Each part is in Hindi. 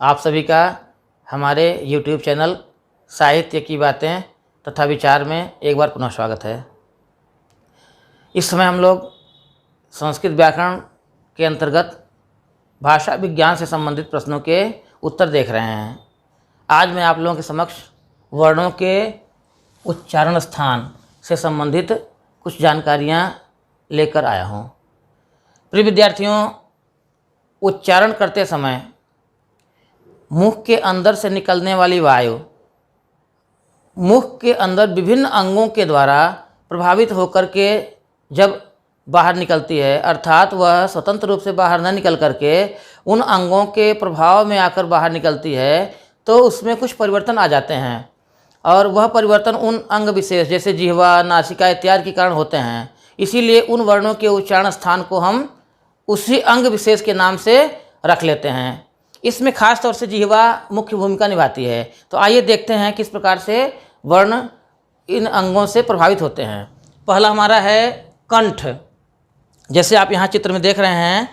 आप सभी का हमारे YouTube चैनल साहित्य की बातें तथा विचार में एक बार पुनः स्वागत है। इस समय हम लोग संस्कृत व्याकरण के अंतर्गत भाषा विज्ञान से संबंधित प्रश्नों के उत्तर देख रहे हैं। आज मैं आप लोगों के समक्ष वर्णों के उच्चारण स्थान से संबंधित कुछ जानकारियाँ लेकर आया हूँ। प्रिय विद्यार्थियों, उच्चारण करते समय मुख के अंदर से निकलने वाली वायु मुख के अंदर विभिन्न अंगों के द्वारा प्रभावित होकर के जब बाहर निकलती है, अर्थात वह स्वतंत्र रूप से बाहर न निकल करके उन अंगों के प्रभाव में आकर बाहर निकलती है, तो उसमें कुछ परिवर्तन आ जाते हैं और वह परिवर्तन उन अंग विशेष जैसे जिह्वा, नासिका इत्यादि के कारण होते हैं। इसीलिए उन वर्णों के उच्चारण स्थान को हम उसी अंग विशेष के नाम से रख लेते हैं। इसमें खास तौर से जिह्वा मुख्य भूमिका निभाती है। तो आइए देखते हैं किस प्रकार से वर्ण इन अंगों से प्रभावित होते हैं। पहला हमारा है कंठ। जैसे आप यहाँ चित्र में देख रहे हैं,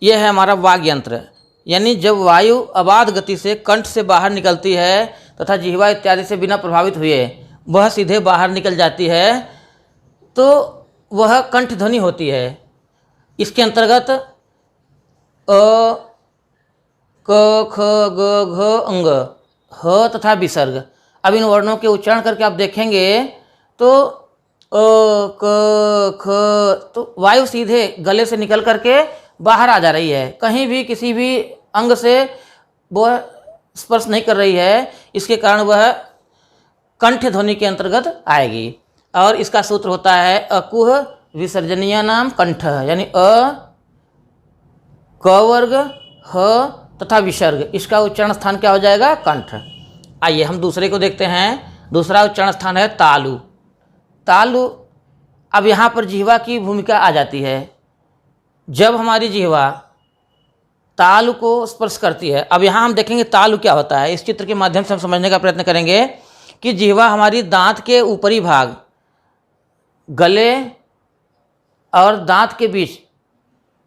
यह है हमारा वाग यंत्र, यानी जब वायु अबाध गति से कंठ से बाहर निकलती है तथा जिह्वा इत्यादि से बिना प्रभावित हुए वह सीधे बाहर निकल जाती है, तो वह कंठ ध्वनि होती है। इसके अंतर्गत अ, क, ख, ग, घ, अंग, ह तथा विसर्ग। अब इन वर्णों के उच्चारण करके आप देखेंगे तो अ, क, ख, तो वायु सीधे गले से निकल करके बाहर आ जा रही है, कहीं भी किसी भी अंग से वह स्पर्श नहीं कर रही है। इसके कारण वह कंठ ध्वनि के अंतर्गत आएगी और इसका सूत्र होता है अकुह विसर्जनीय नाम कंठ, यानी अ, क वर्ग, ह तथा विसर्ग, इसका उच्चारण स्थान क्या हो जाएगा? कंठ। आइए हम दूसरे को देखते हैं। दूसरा उच्चारण स्थान है तालु। तालु, अब यहाँ पर जिह्वा की भूमिका आ जाती है। जब हमारी जिह्वा तालु को स्पर्श करती है, अब यहाँ हम देखेंगे तालु क्या होता है। इस चित्र के माध्यम से हम समझने का प्रयत्न करेंगे कि जिह्वा हमारी दांत के ऊपरी भाग, गले और दांत के बीच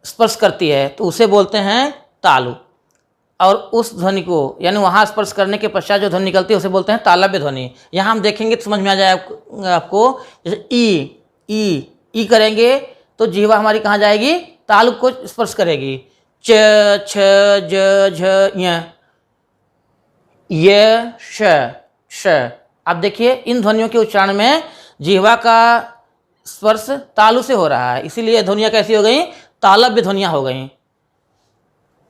स्पर्श करती है, तो उसे बोलते हैं तालु। और उस ध्वनि को, यानी वहाँ स्पर्श करने के पश्चात जो ध्वनि निकलती है उसे बोलते हैं तालव्य ध्वनि। यहाँ हम देखेंगे तो समझ में आ जाए आपको। जैसे ई करेंगे तो जिह्वा हमारी कहाँ जाएगी? तालु को स्पर्श करेगी। च, छ, ज, झ, य, श। अब देखिए इन ध्वनियों के उच्चारण में जिह्वा का स्पर्श तालु से हो रहा है, इसीलिए ध्वनियाँ कैसी हो गई? तालव्य ध्वनियाँ हो गई।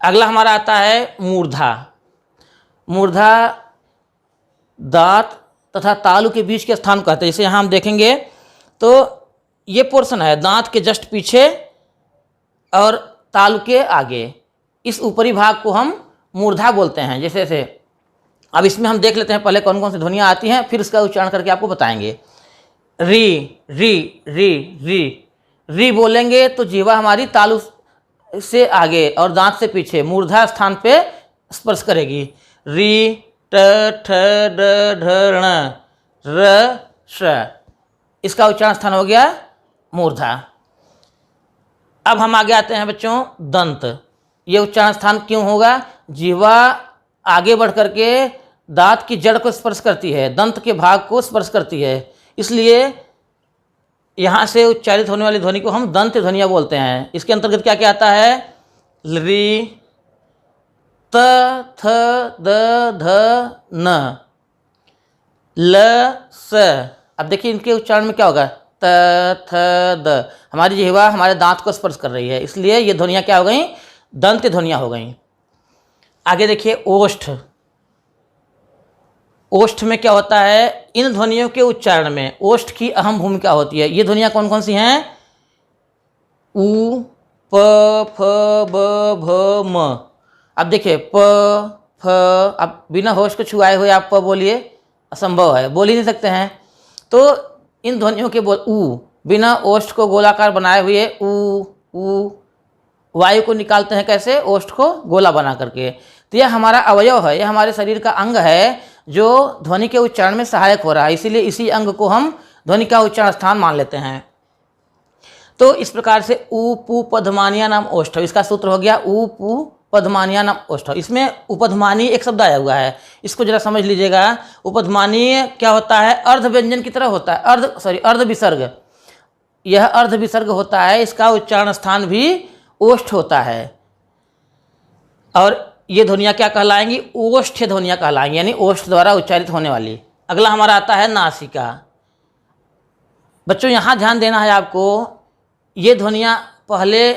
अगला हमारा आता है मूर्धा। मूर्धा दांत तथा तालु के बीच के स्थान को कहते हैं। जैसे यहाँ हम देखेंगे तो ये पोर्शन है दांत के जस्ट पीछे और तालु के आगे, इस ऊपरी भाग को हम मूर्धा बोलते हैं। जैसे अब इसमें हम देख लेते हैं पहले कौन कौन सी ध्वनियाँ आती हैं, फिर इसका उच्चारण करके आपको बताएंगे। री री री री री बोलेंगे तो जिह्वा हमारी तालु से आगे और दांत से पीछे मूर्धा स्थान पे स्पर्श करेगी। री, ट, ठ, ड, ढ, ण, र, श, इसका उच्चारण स्थान हो गया मूर्धा। अब हम आगे आते हैं बच्चों दंत। ये उच्चारण स्थान क्यों होगा? जिह्वा आगे बढ़ करके दांत की जड़ को स्पर्श करती है, दंत के भाग को स्पर्श करती है, इसलिए यहाँ से उच्चारित होने वाली ध्वनि को हम दंत ध्वनियाँ बोलते हैं। इसके अंतर्गत क्या क्या आता है? री, त, थ, द, ध, न, ल, स। अब देखिए इनके उच्चारण में क्या होगा? त, थ, द। हमारी जिह्वा हमारे दांत को स्पर्श कर रही है, इसलिए ये ध्वनियाँ क्या हो गई? दंत ध्वनियाँ हो गई। आगे देखिए ओष्ठ। ओष्ठ में क्या होता है? इन ध्वनियों के उच्चारण में ओष्ठ की अहम भूमिका होती है। ये ध्वनियाँ कौन कौन सी हैं? उ, प, फ, ब, भ, म। अब देखिए प, फ, अब बिना होश को छुआए हुए आप प बोलिए, असंभव है, बोल ही नहीं सकते हैं। तो इन ध्वनियों के बोल उ, बिना ओष्ठ को गोलाकार बनाए हुए उ वायु को निकालते हैं कैसे? ओष्ठ को गोला बना करके। तो यह हमारा अवयव है, यह हमारे शरीर का अंग है जो ध्वनि के उच्चारण में सहायक हो रहा है, इसीलिए इसी अंग को हम ध्वनि का उच्चारण स्थान मान लेते हैं। तो इस प्रकार से ऊ पू पधमानिया नाम ओष्ठ, इसका सूत्र हो गया ऊ पू उपधमानीय नाम ओष्ठ। इसमें उपधमानीय एक शब्द आया हुआ है, इसको जरा समझ लीजिएगा। उपधमानीय क्या होता है? अर्ध व्यंजन की तरह होता है, अर्ध विसर्ग। यह अर्ध विसर्ग होता है, इसका उच्चारण स्थान भी ओष्ठ होता है। और ये ध्वनियाँ क्या कहलाएंगी? ओष्ठ ध्वनियाँ कहलाएंगी, यानी ओष्ठ द्वारा उच्चारित होने वाली। अगला हमारा आता है नासिका। बच्चों यहाँ ध्यान देना है आपको, ये ध्वनियाँ पहले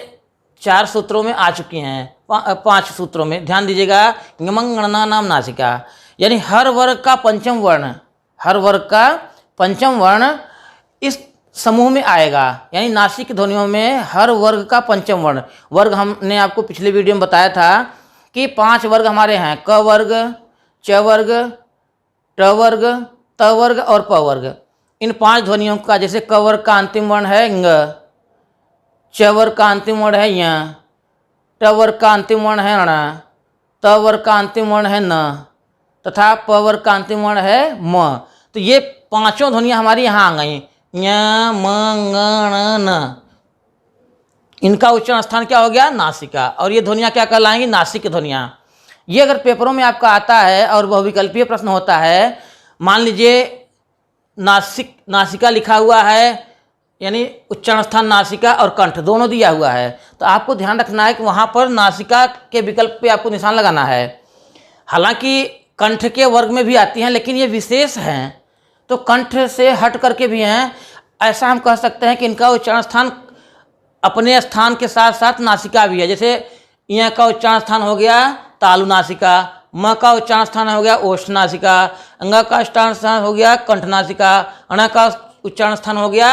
4 सूत्रों में आ चुकी हैं, 5 सूत्रों में ध्यान दीजिएगा। गणना नाम नासिका, यानी हर वर्ग का पंचम वर्ण, हर वर्ग का पंचम वर्ण इस समूह में आएगा। यानी नासिक ध्वनियों में हर वर्ग का पंचम वर्ण। वर्ग हमने आपको पिछले वीडियो में बताया था कि 5 वर्ग हमारे हैं, क वर्ग, च वर्ग, ट वर्ग, त वर्ग और प वर्ग। इन 5 ध्वनियों का, जैसे क वर्ग का अंतिम वर्ण है ङ, च वर्ग का अंतिम वर्ण है य, ट वर्ग का अंतिम वर्ण है ण, त वर्ग का अंतिम वर्ण है न, तथा प वर्ग का अंतिम वर्ण है म। तो ये 5 ध्वनियाँ हमारी यहाँ आ गई, ञ म ङ न। इनका उच्चारण स्थान क्या हो गया? नासिका। और ये ध्वनियाँ क्या कहलाएंगी? नासिक ध्वनियाँ। ये अगर पेपरों में आपका आता है और बहुविकल्पीय प्रश्न होता है, मान लीजिए नासिका लिखा हुआ है, यानी उच्चारण स्थान नासिका और कंठ दोनों दिया हुआ है, तो आपको ध्यान रखना है कि वहाँ पर नासिका के विकल्प पे आपको निशान लगाना है। हालांकि कंठ के वर्ग में भी आती हैं, लेकिन ये विशेष हैं, तो कंठ से हट करके भी हैं। ऐसा हम कह सकते हैं कि इनका उच्चारण स्थान अपने स्थान के साथ साथ नासिका भी है। जैसे य का उच्चारण स्थान हो गया तालु नासिका, म का उच्चारण स्थान हो गया ओष्ठ नासिका, अंग का उच्चारण स्थान हो गया कंठ नासिका, अण का उच्चारण स्थान हो गया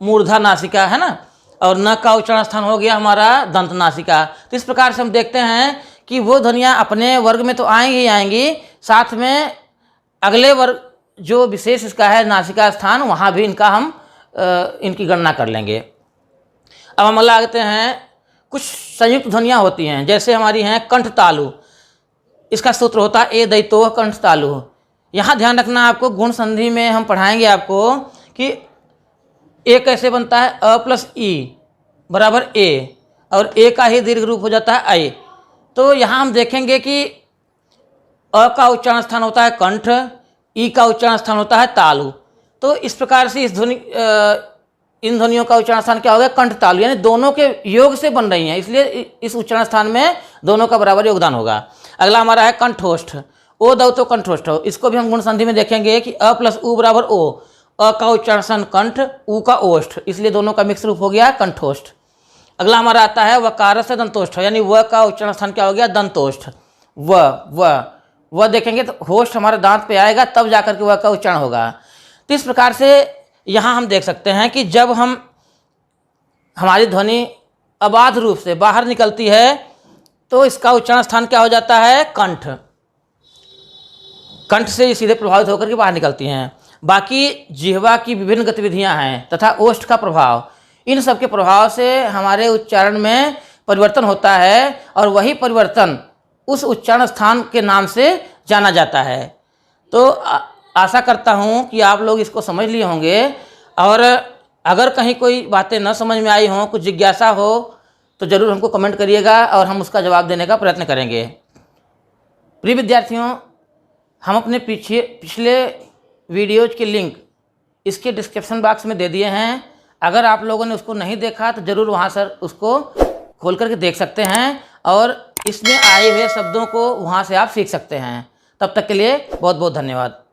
मूर्धा नासिका, है ना, और न का उच्चारण स्थान हो गया हमारा दंत नासिका। तो इस प्रकार से हम देखते हैं कि वो ध्वनियाँ अपने वर्ग में तो आएंगी ही आएंगी, साथ में अगले वर्ग जो विशेष इसका है नासिका स्थान, वहाँ भी इनका हम इनकी गणना कर लेंगे। अब हम अगला आते हैं, कुछ संयुक्त ध्वनियाँ होती हैं, जैसे हमारी हैं कंठ तालु। इसका सूत्र होता है ए दैतो कंठ तालु। यहाँ ध्यान रखना आपको, गुण संधि में हम पढ़ाएंगे आपको कि ए कैसे बनता है, अ प्लस ई बराबर ए, और ए का ही दीर्घ रूप हो जाता है ऐ। तो यहाँ हम देखेंगे कि अ का उच्चारण स्थान होता है कंठ, ई का उच्चारण स्थान होता है तालु। तो इस प्रकार से इन ध्वनियों का उच्चारण स्थान क्या हो गया? कंठ तालु, यानी दोनों के योग से बन रही हैं, इसलिए इस उच्चारण स्थान में दोनों का बराबर योगदान होगा। अगला हमारा है कंठोष्ठ, ओ दौ तो कंठोष्ठ। इसको भी हम गुण संधि में देखेंगे कि अ प्लस उ बराबर ओ, अ का उच्चारण स्थान कंठ, उ का ओष्ठ, इसलिए दोनों का मिक्स रूप हो गया कंठोष्ठ। अगला हमारा आता है वकार से दंतोष्ठ, यानी व का उच्चारण स्थान क्या हो गया? दंतोष्ठ। व देखेंगे तो होष्ठ हमारे दांत पे आएगा, तब जाकर के व का उच्चारण होगा। तो इस प्रकार से यहाँ हम देख सकते हैं कि जब हमारी ध्वनि अबाध रूप से बाहर निकलती है तो इसका उच्चारण स्थान क्या हो जाता है? कंठ। कंठ से सीधे प्रभावित होकर के बाहर निकलती हैं। बाकी जिह्वा की विभिन्न गतिविधियां हैं तथा ओष्ठ का प्रभाव, इन सब के प्रभाव से हमारे उच्चारण में परिवर्तन होता है, और वही परिवर्तन उस उच्चारण स्थान के नाम से जाना जाता है। तो आशा करता हूँ कि आप लोग इसको समझ लिए होंगे, और अगर कहीं कोई बातें न समझ में आई हों, कुछ जिज्ञासा हो, तो ज़रूर हमको कमेंट करिएगा और हम उसका जवाब देने का प्रयत्न करेंगे। प्रिय विद्यार्थियों, हम अपने पिछले वीडियोज के लिंक इसके डिस्क्रिप्शन बॉक्स में दे दिए हैं। अगर आप लोगों ने उसको नहीं देखा तो ज़रूर वहाँ से उसको खोल करके देख सकते हैं, और इसमें आए हुए शब्दों को वहाँ से आप सीख सकते हैं। तब तक के लिए बहुत बहुत धन्यवाद।